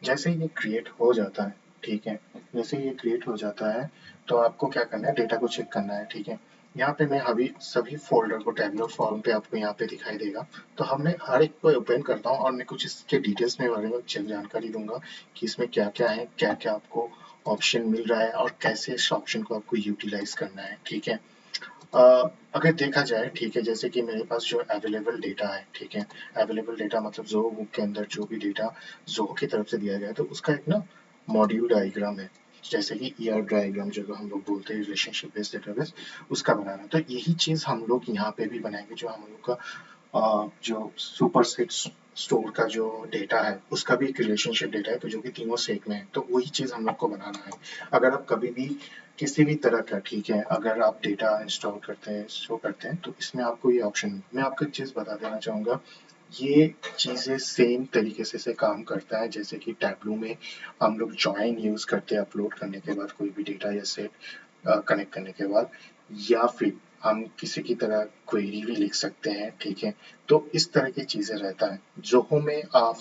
जैसे ये क्रिएट हो जाता है, ठीक है, जैसे ये क्रिएट हो जाता है, तो आपको क्या करना है, डेटा को चेक करना है, ठीक है। यहाँ पे मैं अभी सभी फोल्डर को टेबुलर फॉर्म पे आपको यहाँ पे दिखाई देगा। तो हमने हर एक को ओपन करता हूँ और मैं कुछ इसके डिटेल्स में बारे में जानकारी दूंगा कि इसमें क्या क्या है, क्या क्या आपको ऑप्शन मिल रहा है, और कैसे इस ऑप्शन को आपको यूटिलाइज करना है, ठीक है। अ, अगर देखा जाए, ठीक है, जैसे कि मेरे पास जो अवेलेबल डेटा है, ठीक है, अवेलेबल डेटा मतलब जोहो बुक के अंदर जो भी डेटा जोहो की तरफ से दिया गया है, तो उसका एक ना मॉड्यूल डायग्राम है, जैसे कि ईआर डायग्राम जो हम लोग बोलते हैं, रिलेशनशिप बेस्ड डेटाबेस, उसका बनाना। तो यही चीज हम लोग यहाँ पे भी बनाएंगे, जो हम लोग का जो सुपरसेट स्टोर का जो डेटा है, उसका भी एक रिलेशनशिप डेटा है, तो जो कि तीनों सेट में है, तो वही चीज हम लोग को बनाना है। अगर आप कभी भी किसी भी तरह का, ठीक है, अगर आप डेटा इंस्टॉल करते हैं, शो करते हैं, तो इसमें आपको ये ऑप्शन, मैं आपको एक चीज बता देना चाहूंगा, ये चीजें सेम तरीके से काम करता है जैसे कि टैबलू में हम लोग ज्वाइन यूज करते हैं अपलोड करने के बाद कोई भी डेटा या सेट कनेक्ट करने के बाद, या फिर हम किसी की तरह क्वेरी भी लिख सकते हैं, ठीक है। तो इस तरह की चीजें रहता है। जोहो में आप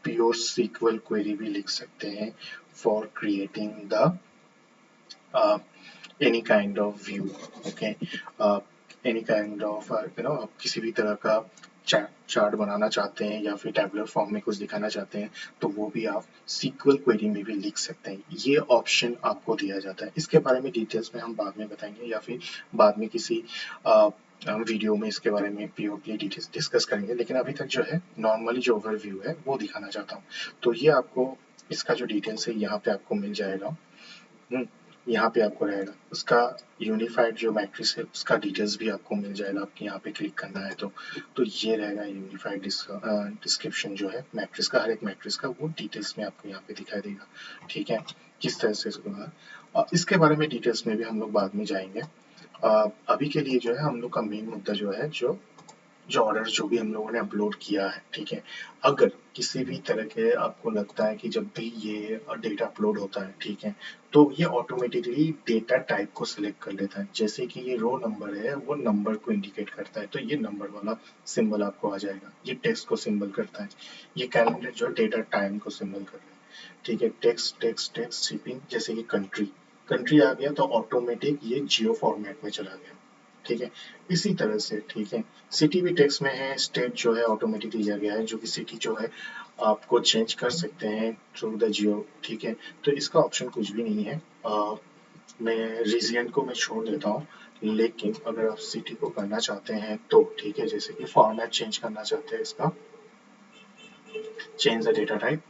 प्योर सीक्वल क्वेरी भी लिख सकते हैं for creating the any kind of view, okay, any kind of आप किसी भी तरह का चार्ट बनाना चाहते हैं या फिर टेबुलर फॉर्म में कुछ दिखाना चाहते हैं, तो वो भी आप सीक्वल क्वेरी में भी लिख सकते हैं। ये ऑप्शन आपको दिया जाता है। इसके बारे में डिटेल्स में हम बाद में बताएंगे, या फिर बाद में किसी वीडियो में इसके बारे में प्योरली डिटेल्स डिस्कस करेंगे, लेकिन अभी तक जो है नॉर्मली जो ओवरव्यू है वो दिखाना चाहता हूँ। तो ये आपको इसका जो डिटेल्स है यहाँ पे आपको मिल जाएगा। यहाँ पे आपको रहेगा उसका यूनिफाइड जो मैट्रिक्स है, उसका डिटेल्स भी आपको मिल जाएगा, आपके यहाँ पे क्लिक करना है तो ये रहेगा यूनिफाइड डिस्क्रिप्शन जो है मैट्रिक्स का, हर एक मैट्रिक्स का वो डिटेल्स में आपको यहाँ पे दिखाई देगा, ठीक है, किस तरह से इसको इसके बारे में डिटेल्स में भी हम लोग बाद में जाएंगे। अभी के लिए जो है हम लोग का मेन मुद्दा जो है, जो ऑर्डर जो भी हम लोगों ने अपलोड किया है, ठीक है। अगर किसी भी तरह के आपको लगता है कि जब भी ये डेटा अपलोड होता है, ठीक है, तो ये ऑटोमेटिकली डेटा टाइप को सिलेक्ट कर लेता है। जैसे कि ये रो नंबर है, वो नंबर को इंडिकेट करता है, तो ये नंबर वाला सिंबल आपको आ जाएगा। ये टेक्स्ट को सिंबल करता है। ये कैलेंडर जो है डेटा टाइम को सिंबल कर रहा है, ठीक है। टेक्स्ट टेक्स्ट टेक्स्ट शिपिंग, जैसे कि कंट्री कंट्री आ गया तो ऑटोमेटिक ये जियो फॉर्मेट में चला गया, ठीक है। इसी तरह से, ठीक है, सिटी भी टेक्स्ट में है, स्टेट जो है ऑटोमेटिक लिया गया है, जो कि सिटी जो है आपको चेंज कर सकते हैं थ्रू द जियो, ठीक है। तो इसका ऑप्शन कुछ भी नहीं है। मैं रीजन को मैं छोड़ देता हूँ, लेकिन अगर आप सिटी को करना चाहते हैं तो ठीक है, जैसे कि फॉर्मेट चेंज करना चाहते हैं इसका, चेंज द डेटा टाइप,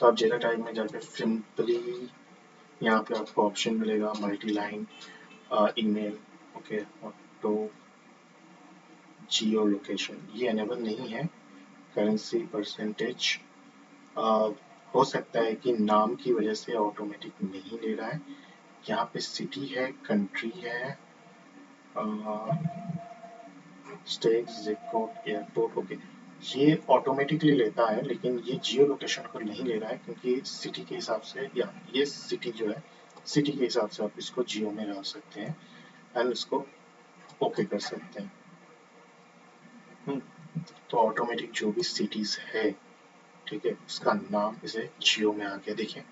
तो आप डेटा टाइप में जाकर सिंपली यहाँ पे आपको ऑप्शन मिलेगा multi line email, okay, auto जियो लोकेशन, ये एनेबल नहीं है। करेंसी परसेंटेज हो सकता है कि नाम की वजह से ऑटोमेटिक नहीं ले रहा है। यहाँ पे सिटी है, कंट्री है, state, zip code, airport, okay, ये ऑटोमेटिकली लेता है, लेकिन ये जियो लोकेशन को नहीं ले रहा है क्योंकि सिटी के हिसाब से, या ये सिटी जो है सिटी के हिसाब से आप इसको जियो में डाल सकते हैं एंड इसको ओके कर सकते हैं। तो ऑटोमेटिक जो भी सिटीज है, ठीक है, उसका नाम इसे जियो में आ गया। देखिए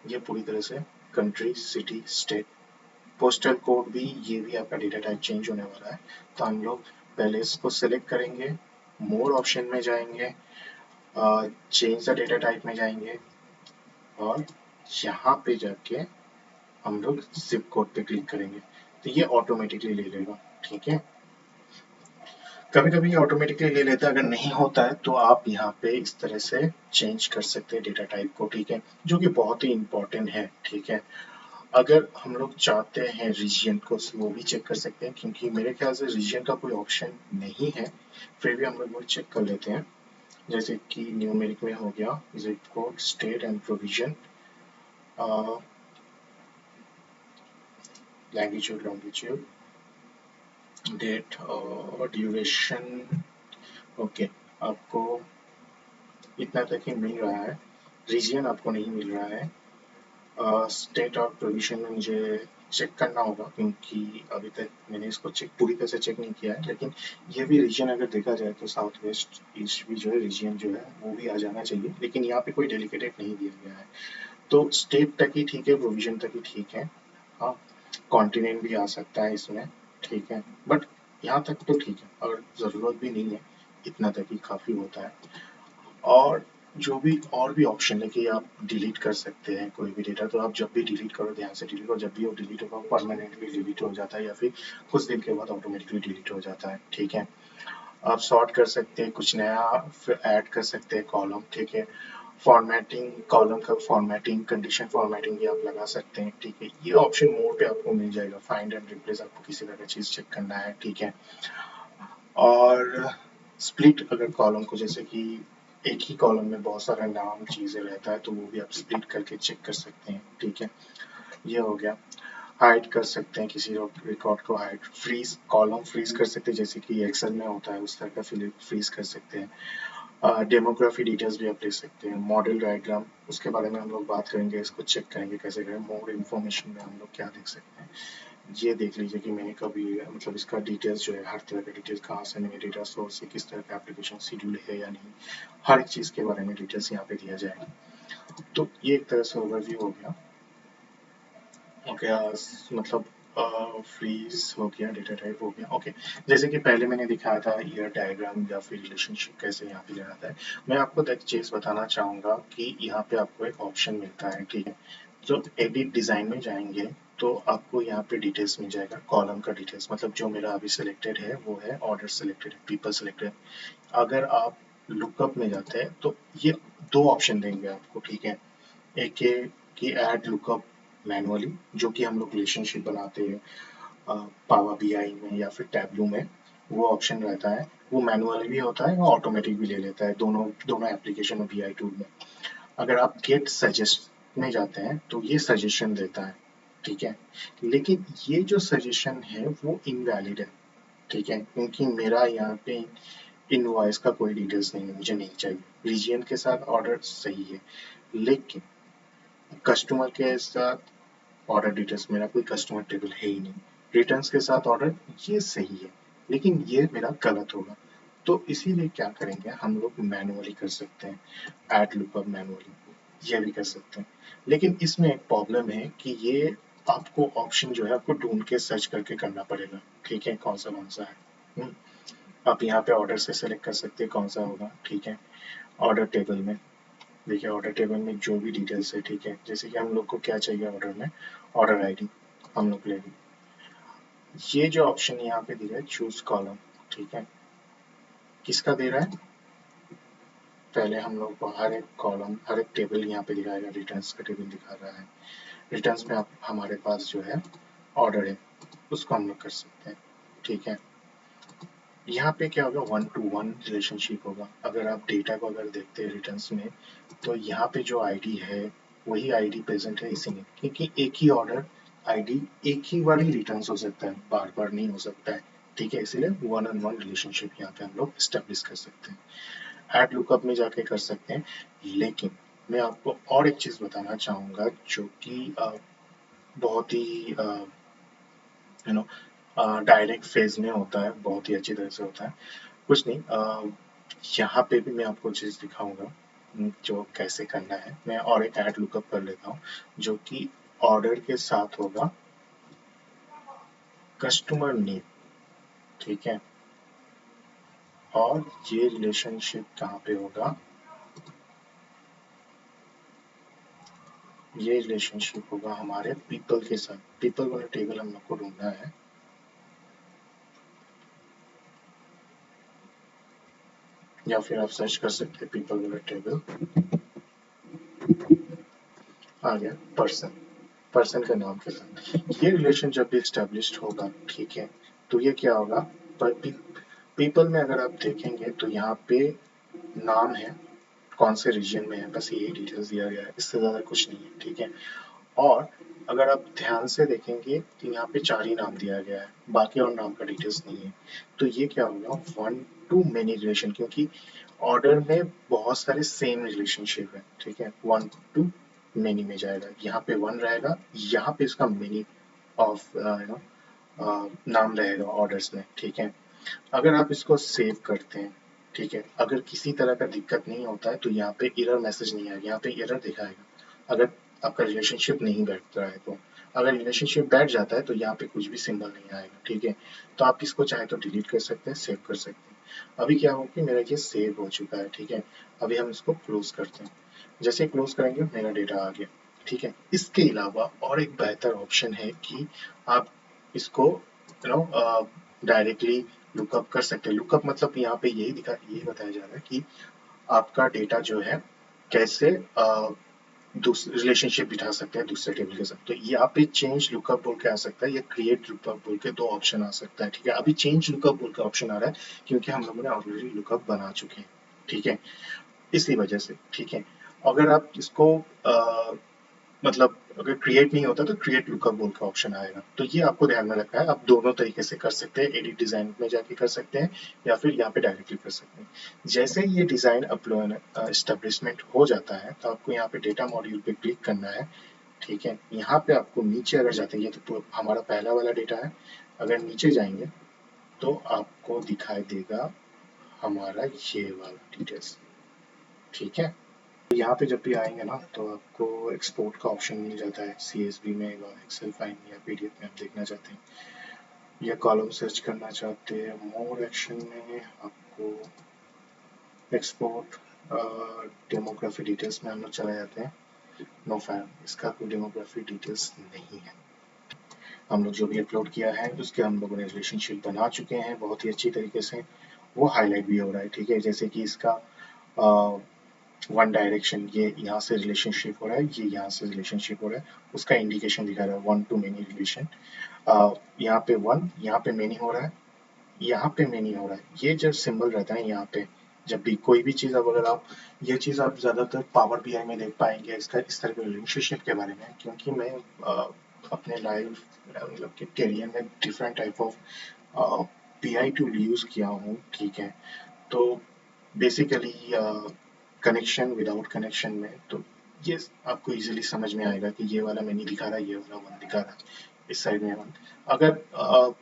ये पूरी तरह से country, city, state, postal code भी, ये भी आपका डेटा टाइप चेंज होने वाला है। तो हम लोग पहले इसको सिलेक्ट करेंगे, मोर ऑप्शन में जाएंगे, चेंज द डेटा टाइप में जाएंगे और यहाँ पे जाके हम लोग जिप कोड पे क्लिक करेंगे तो ये ऑटोमेटिकली ले लेगा। ठीक है, कभी कभी ये ऑटोमेटिकली ले लेता है, अगर नहीं होता है तो आप यहाँ पे इस तरह से चेंज कर सकते हैं डेटा टाइप को। ठीक है, जो कि बहुत ही इंपॉर्टेंट है। ठीक है, अगर हम लोग चाहते हैं रीजन को, वो भी चेक कर सकते हैं, क्योंकि मेरे ख्याल से रीजन का कोई ऑप्शन नहीं है, फिर भी हम लोग वो चेक कर लेते हैं। जैसे कि न्यूमेरिक में हो गया zip code, state and provision, language, longitude, date और ड्यूरेशन, ओके, आपको इतना तक ही मिल रहा है। रीजन आपको नहीं मिल रहा है। स्टेट और प्रोविजन में मुझे चेक करना होगा क्योंकि अभी तक मैंने इसको चेक पूरी तरह से चेक नहीं किया है, लेकिन ये भी रीजन अगर देखा जाए तो साउथ वेस्ट ईस्ट भी जो है रीजन जो है वो भी आ जाना चाहिए, लेकिन यहाँ पे कोई डेलिकेटेड नहीं दिया गया है। तो स्टेट तक ही ठीक है, प्रोविजन तक ही ठीक है। हाँ, कॉन्टिनेंट भी आ सकता है इसमें, ठीक है, बट यहाँ तक तो ठीक है और ज़रूरत भी नहीं है, इतना तक ही काफ़ी होता है। और जो भी और भी ऑप्शन है कि आप डिलीट कर सकते हैं कोई भी डेटा, तो आप जब भी डिलीट करो ध्यान से डिलीट करो, जब भी वो डिलीट होगा वो परमानेंटली डिलीट हो जाता है या फिर कुछ दिन के बाद ऑटोमेटिकली डिलीट हो जाता है। ठीक है, आप सॉर्ट कर सकते हैं, कुछ नया फिर ऐड कर सकते हैं कॉलम। ठीक है, फॉर्मेटिंग, कॉलम का फॉर्मेटिंग, कंडीशन फॉर्मेटिंग भी आप लगा सकते हैं। ठीक है, ये ऑप्शन मोड पे आपको मिल जाएगा। फाइंड एंड रिप्लेस, आपको किसी तरह का चीज़ चेक करना है। ठीक है, और स्प्लिट अगर कॉलम को, जैसे कि एक ही कॉलम में बहुत सारा नाम चीज़ें रहता है तो वो भी आप स्प्लिट करके चेक कर सकते हैं। ठीक है, ये हो गया। हाइड कर सकते हैं किसी रिकॉर्ड को, हाइड, फ्रीज, कॉलम फ्रीज कर सकते हैं जैसे कि एक्सेल में होता है उस तरह का फ्रीज कर सकते हैं। डेमोग्राफी डिटेल्स भी आप ले सकते हैं। मॉडल डायग्राम, उसके बारे में हम लोग बात करेंगे, इसको चेक करेंगे कैसे करें। मोर इन्फॉर्मेशन में हम लोग क्या देख सकते हैं, ये देख लीजिए कि मैंने कभी, मतलब इसका डिटेल्स जो है, हर तरह का डिटेल्स, कहाँ से मैंने डेटा सोर्स से, किस तरह का एप्लीकेशन शेड्यूल है या नहीं, हर एक चीज़ के बारे में डिटेल्स यहाँ पे दिया जाएगा। तो ये एक तरह से ओवरव्यू हो गया। ओके, मतलब फ्रीज हो गया, डेटा टाइप हो गया। ओके, जैसे कि पहले मैंने दिखाया था ईयर डायग्राम या फिर रिलेशनशिप कैसे यहाँ पे लेना था, मैं आपको एक चीज़ बताना चाहूँगा कि यहाँ पे आपको एक ऑप्शन मिलता है। ठीक है, जो एडिट डिज़ाइन में जाएंगे तो आपको यहाँ पे डिटेल्स मिल जाएगा, कॉलम का डिटेल्स, मतलब जो मेरा अभी सिलेक्टेड है वो है ऑर्डर सिलेक्टेड है, पीपल सिलेक्टेड। अगर आप लुकअप में जाते हैं तो ये दो ऑप्शन देंगे आपको। ठीक है, एक है कि ऐड लुकअप मैनुअली, जो कि हम लोग रिलेशनशिप बनाते हैं पावर बीआई में या फिर टैबलू में, वो ऑप्शन रहता है। वो मैनुअली भी होता है, वो ऑटोमेटिक भी ले लेता है, दोनों दोनों एप्लीकेशन और बीआई टूल में। अगर आप गेट सजेस्ट में जाते हैं तो ये सजेशन देता है। ठीक है, लेकिन ये जो सजेशन है वो इनवैलिड है। ठीक है, क्योंकि मेरा यहाँ पे इनवॉइस का कोई डिटेल्स नहीं है, मुझे नहीं चाहिए। रीजियन के साथ ऑर्डर सही है, लेकिन कस्टमर के साथ ऑर्डर डिटेल्स, मेरा कोई कस्टमर टेबल है ही नहीं। रिटर्न्स के साथ ऑर्डर, ये सही है, लेकिन ये मेरा गलत होगा। तो इसीलिए क्या करेंगे, हम लोग मैनुअली कर सकते हैं, ऐड लुकअप मैनुअली, ये भी कर सकते हैं। लेकिन इसमें एक प्रॉब्लम है कि ये आपको ऑप्शन जो है आपको ढूंढ के सर्च करके करना पड़ेगा। ठीक है, कौन सा है। आप यहाँ पे ऑर्डर से सेलेक्ट कर सकते हैं कौन सा होगा। ठीक है, ऑर्डर टेबल में देखिए, ऑर्डर टेबल में जो भी डिटेल्स है, ठीक है, जैसे कि हम लोग को क्या चाहिए ऑर्डर में, ऑर्डर आईडी हम लोग ले लें। ये जो ऑप्शन यहाँ पे दे रहा है चूज कॉलम, ठीक है, किसका दे रहा है, पहले हम लोग को हर एक कॉलम, हर एक टेबल यहाँ पे दिखाएगा, रिटर्न्स का टेबल दिखा रहा है। रिटर्न्स में आप हमारे पास जो है ऑर्डर है, उसको हम लोग कर सकते हैं, ठीक है। यहाँ पे क्या होगा, 1 to 1 रिलेशनशिप होगा। अगर आप डेटा को अगर देखते हैं रिटर्न्स में, तो यहाँ पे जो आईडी है वही आईडी प्रेजेंट है इसी में, क्योंकि एक ही ऑर्डर आईडी एक ही बार ही रिटर्न्स हो सकता है, बार बार नहीं हो सकता है, ठीक है। इसीलिए 1 on 1 रिलेशनशिप यहाँ पे हम लोग स्टेब्लिश कर सकते हैं। ऐड लुकअप में जाके कर सकते हैं, लेकिन मैं आपको और एक चीज बताना चाहूंगा जो कि बहुत ही यू नो डायरेक्ट फेज में होता है, बहुत ही अच्छी तरह से होता है। कुछ नहीं, यहाँ पे भी मैं आपको चीज दिखाऊंगा जो कैसे करना है। मैं और एक ऐड लुकअप कर लेता हूँ जो कि ऑर्डर के साथ होगा कस्टमर नेम, ठीक है। और ये रिलेशनशिप कहाँ पे होगा, ये रिलेशनशिप होगा हमारे पीपल के साथ। पीपल वाला टेबल हम लोग को ढूंढना है, या फिर आप सर्च कर सकते हैं पीपल वाला टेबल। आ गया पर्सन, पर्सन का नाम के साथ ये रिलेशन जब भी स्टैब्लिश्ड होगा, ठीक है, तो ये क्या होगा, पीपल में अगर आप देखेंगे तो यहाँ पे नाम है, कौन से रीजन में है, बस यही डिटेल्स दिया गया है, इससे ज्यादा कुछ नहीं है, ठीक है। और अगर आप ध्यान से देखेंगे तो यहाँ पे 4 ही नाम दिया गया है, बाकी और नाम का डिटेल्स नहीं है। तो ये क्या होगा, 1 to many रिलेशन, क्योंकि ऑर्डर में बहुत सारे सेम रिलेशनशिप है, ठीक है। 1 to many में जाएगा, यहाँ पे 1 रहेगा, यहाँ पे इसका many ऑफ नाम रहेगा ऑर्डर्स में, ठीक है। अगर आप इसको सेव करते हैं, ठीक है, अगर किसी तरह का दिक्कत नहीं होता है तो यहाँ पे एरर मैसेज नहीं आएगा, यहाँ पे एरर दिखाएगा अगर आपका रिलेशनशिप नहीं बैठ रहा है। तो अगर रिलेशनशिप बैठ जाता है तो यहाँ पे कुछ भी सिंबल नहीं आएगा, ठीक है। तो आप इसको चाहे तो डिलीट कर सकते हैं, सेव कर सकते हैं। अभी क्या हो कि मेरा ये सेव हो चुका है, ठीक है। अभी हम इसको क्लोज करते हैं, जैसे क्लोज करेंगे मेरा डेटा आ गया, ठीक है। इसके अलावा और एक बेहतर ऑप्शन है कि आप इसको डायरेक्टली लुकअप कर सकते हैं। लुकअप मतलब यहाँ पे यही बताया जा रहा है कि आपका डेटा जो है कैसे दूसरे रिलेशनशिप बिठा सकते हैं दूसरे टेबल के साथ। तो यहाँ पे चेंज लुकअप बोल के आ सकता है या क्रिएट लुकअप बोल के दो ऑप्शन आ सकता है, ठीक है। अभी चेंज लुकअप बोल के ऑप्शन आ रहा है क्योंकि हम लोगों ने ऑलरेडी लुकअप बना चुके हैं, ठीक है, इसी वजह से, ठीक है। अगर आप इसको मतलब अगर क्रिएट नहीं होता तो क्रिएट लुकअप बोल का ऑप्शन आएगा। तो ये आपको ध्यान में रखना है, आप दोनों तरीके से कर सकते हैं, एडिट डिजाइन में जाके कर सकते हैं या फिर यहाँ पे डायरेक्टली कर सकते हैं। जैसे ही ये डिजाइन अपलोड एस्टेब्लिशमेंट हो जाता है तो आपको यहाँ पे डेटा मॉड्यूल पे क्लिक करना है, ठीक है। यहाँ पे आपको नीचे अगर जाते हैं, ये तो हमारा पहला वाला डेटा है, अगर नीचे जाएंगे तो आपको दिखाई देगा हमारा ये वाला डिटेल्स, ठीक है। यहाँ पे जब भी आएंगे ना तो आपको एक्सपोर्ट का ऑप्शन मिल जाता है, CSV में या एक्सेल फाइल में या PDF में आप देखना चाहते हैं या कॉलम सर्च करना चाहते हैं, मोर एक्शन में आपको एक्सपोर्ट डेमोग्राफी डिटेल्स में हम लोग चले जाते हैं। नो फैम, इसका कोई डेमोग्राफी डिटेल्स नहीं है। हम लोग जो भी अपलोड किया है उसके हम लोगों ने रिलेशनशिप बना चुके हैं बहुत ही अच्छी तरीके से, वो हाईलाइट भी हो रहा है, ठीक है। जैसे कि इसका वन डायरेक्शन, ये यहाँ से रिलेशनशिप हो रहा है, ये यहाँ से रिलेशनशिप हो रहा है, उसका इंडिकेशन दिखा रहा है 1 to many रिलेशन। यहाँ पे 1, यहाँ पे many हो रहा है, यहाँ पे many हो रहा है। ये जो सिंबल रहता है यहाँ पे, जब भी कोई भी चीज, अब अगर आप ये चीज आप ज्यादातर पावर BI में देख पाएंगे इसका इस तरह के रिलेशनशिप के बारे में, क्योंकि मैं अपने लाइफ मतलब के करियर में different type of PI tool use किया हूँ, ठीक है। तो बेसिकली कनेक्शन विदाउट कनेक्शन में तो ये आपको इजीली समझ में आएगा कि ये वाला मैनी दिखा रहा है, ये वाला वन दिखा रहा है, इस साइड में वन। अगर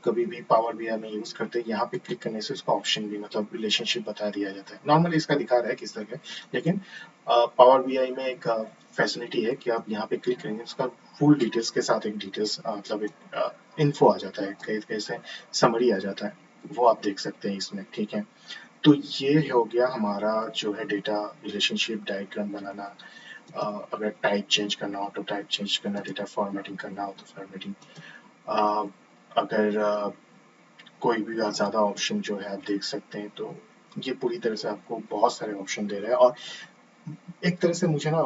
कभी भी पावर BI में यूज करते हैं, यहाँ पे क्लिक करने से उसका ऑप्शन भी मतलब रिलेशनशिप बता दिया जाता है। नॉर्मली इसका दिखा रहा है किस तरह का, लेकिन पावर BI में एक फैसिलिटी है कि आप यहाँ पे क्लिक करेंगे उसका फुल डिटेल्स के साथ एक डिटेल्स मतलब एक इन्फो आ जाता है, कैसे समरी आ जाता है, वो आप देख सकते हैं इसमें, ठीक है। तो ये हो गया हमारा जो है डेटा रिलेशनशिप डायग्राम बनाना। अगर टाइप चेंज करना हो तो टाइप चेंज करना, डेटा फॉर्मेटिंग करना हो तो फॉर्मेटिंग, अगर कोई भी ज़्यादा ऑप्शन जो है आप देख सकते हैं, तो ये पूरी तरह से आपको बहुत सारे ऑप्शन दे रहा है। और एक तरह से मुझे ना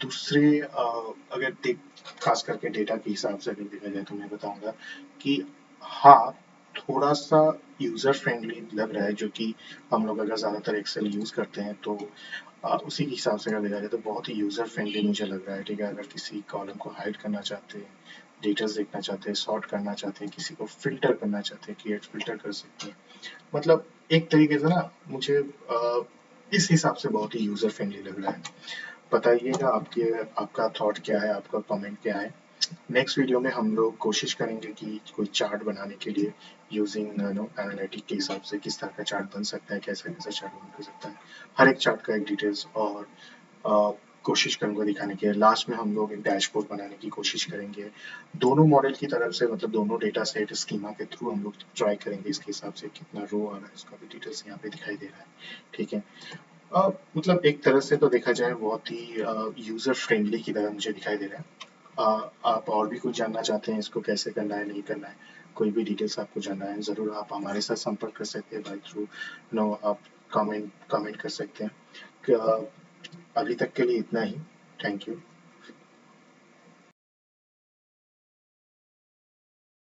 दूसरे अगर खास करके डेटा के हिसाब से अगर देखा जाए तो मैं बताऊंगा कि हाँ, थोड़ा सा यूजर फ्रेंडली लग रहा है, जो कि हम लोग अगर ज्यादातर एक्सेल यूज करते हैं तो उसी के हिसाब से अगर देखा जाए तो बहुत ही यूजर फ्रेंडली मुझे लग रहा है। ठीक है, अगर किसी कॉलम को हाइड करना चाहते हैं, डिटेल्स देखना चाहते हैं, सॉर्ट करना चाहते हैं, किसी को फिल्टर करना चाहते हैं, क्रिएट फिल्टर कर सकते हैं। मतलब एक तरीके से ना मुझे इस हिसाब से बहुत ही यूजर फ्रेंडली लग रहा है। बताइएगा आपका थॉट क्या है, आपका कमेंट क्या है। नेक्स्ट वीडियो में हम लोग कोशिश करेंगे कि कोई चार्ट बनाने के लिए यूजिंग एनालिटिक के हिसाब से किस तरह का चार्ट बन सकता है, कैसा कैसा चार्ट बन सकता है, हर एक चार्ट का एक डिटेल्स। और अ, कोशिश करूंगा दिखाने की। लास्ट में हम लोग एक डैशबोर्ड बनाने की कोशिश करेंगे दोनों मॉडल की तरफ से, मतलब दोनों डेटा सेट स्कीमा के थ्रू हम लोग ट्राई करेंगे। इसके हिसाब से कितना रो आ रहा है उसका भी डिटेल्स यहाँ पे दिखाई दे रहा है। ठीक है, मतलब एक तरह से तो देखा जाए बहुत ही यूजर फ्रेंडली की तरह मुझे दिखाई दे रहा है। आप और भी कुछ जानना चाहते हैं, इसको कैसे करना है, नहीं करना है, कोई भी डिटेल्स आपको जानना है, ज़रूर आप हमारे साथ संपर्क कर सकते हैं बाय थ्रू नो, आप कमेंट कमेंट कर सकते हैं। अभी तक के लिए इतना ही। Thank you.